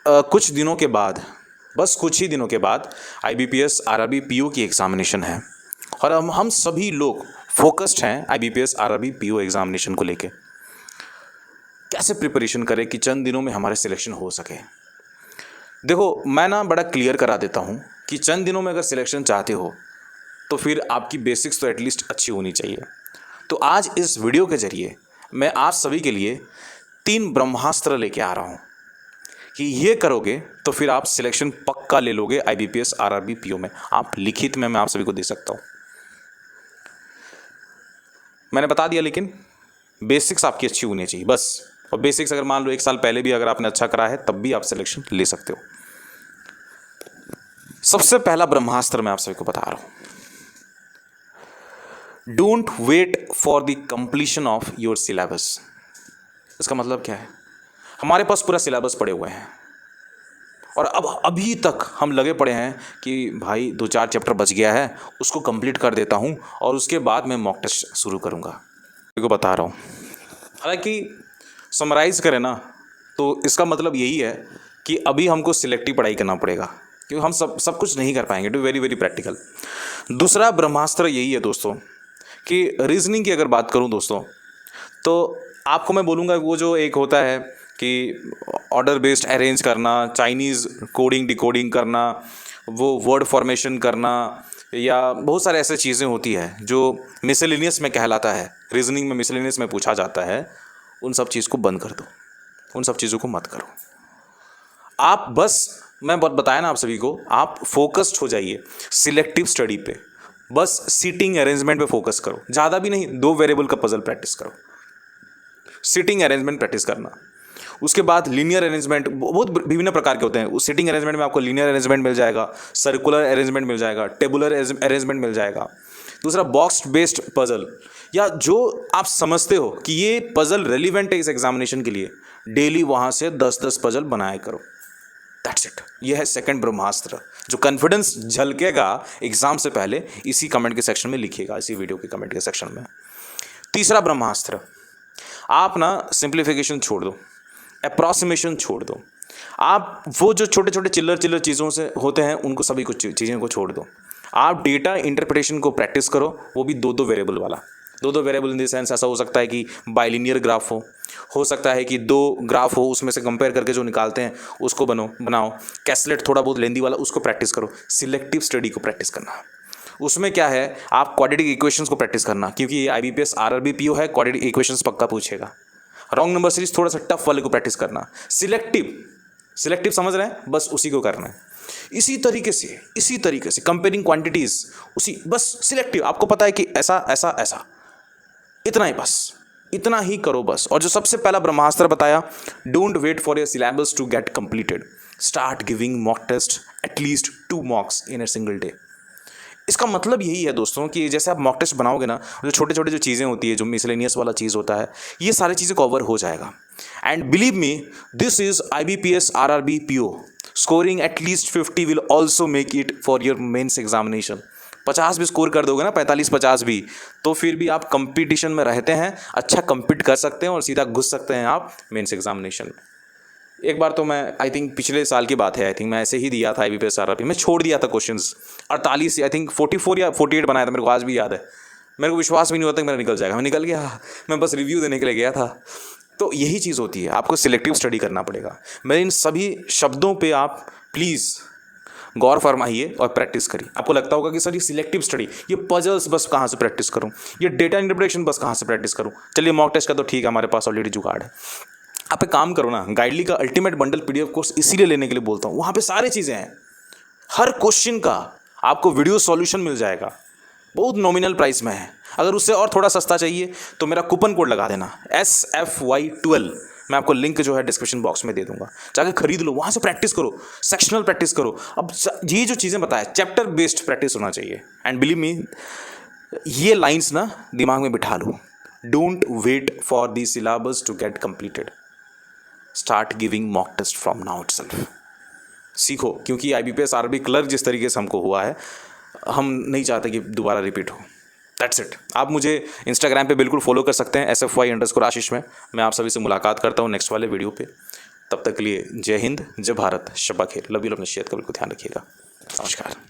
कुछ दिनों के बाद, बस कुछ ही दिनों के बाद IBPS RRB PO की एग्ज़ामिनेशन है और हम सभी लोग फोकस्ड हैं IBPS RRB PO एग्ज़ामिनेशन को लेके। कैसे प्रिपरेशन करें कि चंद दिनों में हमारे सिलेक्शन हो सके। देखो, मैं ना बड़ा क्लियर करा देता हूँ कि चंद दिनों में अगर सिलेक्शन चाहते हो तो फिर आपकी बेसिक्स तो एटलीस्ट अच्छी होनी चाहिए। तो आज इस वीडियो के ज़रिए मैं आप सभी के लिए 3 ब्रह्मास्त्र लेके आ रहा हूँ कि ये करोगे तो फिर आप सिलेक्शन पक्का ले लोगे IBPS RRB PO में। आप लिखित में मैं आप सभी को दे सकता हूँ, मैंने बता दिया, लेकिन बेसिक्स आपकी अच्छी होनी चाहिए बस। और बेसिक्स अगर मान लो 1 साल पहले भी अगर आपने अच्छा करा है तब भी आप सिलेक्शन ले सकते हो। सबसे पहला ब्रह्मास्त्र मैं आप सभी को बता रहा हूँ, don't wait for the completion of your syllabus. इसका मतलब क्या है? हमारे पास पूरा सिलेबस पड़े हुए हैं और अब अभी तक हम लगे पड़े हैं कि भाई 2-4 चैप्टर बच गया है, उसको कंप्लीट कर देता हूँ और उसके बाद मैं मॉक टेस्ट शुरू करूँगा। को बता रहा हूँ, हालांकि समराइज करें ना तो इसका मतलब यही है कि अभी हमको सिलेक्टिव पढ़ाई करना पड़ेगा क्योंकि हम सब कुछ नहीं कर पाएंगे। Too very very practical. दूसरा ब्रह्मास्त्र यही है दोस्तों कि रीजनिंग की अगर बात करूं दोस्तों, तो आपको मैं बोलूँगा वो जो एक होता है कि ऑर्डर बेस्ड अरेंज करना, चाइनीज़ कोडिंग डिकोडिंग करना, वो वर्ड फॉर्मेशन करना, या बहुत सारे ऐसे चीज़ें होती है जो मिसलेनियस में कहलाता है, रीजनिंग में मिसलेनियस में पूछा जाता है, उन सब चीज़ को बंद कर दो, उन सब चीज़ों को मत करो। आप बस, मैं बहुत बताया ना आप सभी को, आप फोकस्ड हो जाइए सिलेक्टिव स्टडी पे। बस सीटिंग अरेंजमेंट पे फोकस करो, ज़्यादा भी नहीं, 2 वेरिएबल का पजल प्रैक्टिस करो, सीटिंग अरेंजमेंट प्रैक्टिस करना। उसके बाद लीनियर अरेंजमेंट बहुत विभिन्न प्रकार के होते हैं। उस सीटिंग अरेंजमेंट में आपको लीनियर अरेंजमेंट मिल जाएगा, सर्कुलर अरेंजमेंट मिल जाएगा, टेबुलर अरेंजमेंट मिल जाएगा। दूसरा बॉक्स बेस्ड पजल, या जो आप समझते हो कि ये पजल रेलिवेंट है इस एग्जामिनेशन के लिए, डेली वहाँ से 10-10 पजल बनाया करो। That's it. ये है सेकंड ब्रह्मास्त्र जो कॉन्फिडेंस झलकेगा एग्जाम से पहले, इसी कमेंट के सेक्शन में लिखिएगा, इसी वीडियो के कमेंट के सेक्शन में। तीसरा ब्रह्मास्त्र, आप ना सिंप्लीफिकेशन छोड़ दो, अप्रॉक्सीमेशन छोड़ दो। आप वो जो छोटे छोटे चिल्लर चीज़ों से होते हैं उनको, सभी कुछ चीज़ों को छोड़ दो। आप डेटा इंटरप्रिटेशन को प्रैक्टिस करो, वो भी 2-2 वेरिएबल वाला। 2-2 वेरिएबल इन द सेंस ऐसा हो सकता है कि बाइलिनियर ग्राफ हो सकता है कि 2 ग्राफ हो, उसमें से कंपेयर करके जो निकालते हैं उसको बनाओ। कैसलेट थोड़ा बहुत लेंदी वाला, उसको प्रैक्टिस करो। सिलेक्टिव स्टडी को प्रैक्टिस करना, उसमें क्या है, आप क्वाड्रेटिक इक्वेशंस को प्रैक्टिस करना, क्योंकि ये IBPS RRB PO है, क्वाड्रेटिक इक्वेशंस पक्का पूछेगा। रॉन्ग नंबर सीरीज थोड़ा सा टफ वाले को प्रैक्टिस करना। सिलेक्टिव समझ रहे हैं, बस उसी को करना है। इसी तरीके से कंपेयरिंग क्वांटिटीज, उसी बस सिलेक्टिव, आपको पता है कि ऐसा ऐसा ऐसा, इतना ही, बस इतना ही करो बस। और जो सबसे पहला ब्रह्मास्त्र बताया, don't wait for your syllabus to get completed, start giving mock test at least 2 mocks in a single day. इसका मतलब यही है दोस्तों कि जैसे आप मॉक टेस्ट बनाओगे ना, जो छोटे छोटे जो चीज़ें होती है, जो मिसलेनियस वाला चीज़ होता है, ये सारी चीज़ें कवर हो जाएगा। And believe me, this is IBPS RRB PO। Scoring at least 50 will also make it for your mains examination. 50 भी स्कोर कर दोगे ना, 45-50 भी, तो फिर भी आप कंपटीशन में रहते हैं, अच्छा compete कर सकते हैं और सीधा घुस सकते हैं आप मेंस एग्जामिनेशन में। एक बार तो मैं, आई थिंक पिछले साल की बात है, आई थिंक मैं ऐसे ही दिया था IBPS RRB में, छोड़ दिया था क्वेश्चंस 48, आई थिंक 44 या 48 बनाया था, मेरे को आज भी याद है। मेरे को विश्वास भी नहीं होता कि मेरा निकल जाएगा, मैं निकल गया, मैं बस रिव्यू देने के लिए गया था। तो यही चीज़ होती है, आपको सिलेक्टिव स्टडी करना पड़ेगा। मेरे इन सभी शब्दों पर आप प्लीज़ गौर फरमाइए और प्रैक्टिस करिए। आपको लगता होगा कि सर ये सिलेक्टिव स्टडी, ये पजल्स बस कहाँ से प्रैक्टिस करूँ, ये डेटा इंटरप्रिटेशन बस कहाँ से प्रैक्टिस करूँ। चलिए मॉक टेस्ट का तो ठीक है, हमारे पास ऑलरेडी जुगाड़ है। आप एक काम करो ना, गाइडली का अल्टीमेट बंडल PDF कोर्स इसीलिए लेने के लिए बोलता हूँ, वहाँ पे सारी चीज़ें हैं, हर क्वेश्चन का आपको वीडियो सॉल्यूशन मिल जाएगा, बहुत नॉमिनल प्राइस में है। अगर उससे और थोड़ा सस्ता चाहिए तो मेरा कूपन कोड लगा देना SFY12, मैं आपको लिंक जो है डिस्क्रिप्शन बॉक्स में दे दूंगा, जाके खरीद लो, वहाँ से प्रैक्टिस करो, सेक्शनल प्रैक्टिस करो। अब ये जो चीज़ें बताया, चैप्टर बेस्ड प्रैक्टिस होना चाहिए। एंड बिलीव मी, ये लाइन्स ना दिमाग में बिठा लो, don't wait for the syllabus to get completed, start giving mock test from now itself. सीखो, क्योंकि IBPS RRB क्लर्क जिस तरीके से हमको हुआ है, हम नहीं चाहते कि दोबारा रिपीट हो। That's it. आप मुझे इंस्टाग्राम पे बिल्कुल फॉलो कर सकते हैं SFY_आशीष में। मैं आप सभी से मुलाकात करता हूँ नेक्स्ट वाले वीडियो पे। तब तक के लिए जय हिंद, जय भारत, शब्बा खैर, लव यू, अपने सेहत का बिल्कुल ध्यान रखिएगा। नमस्कार।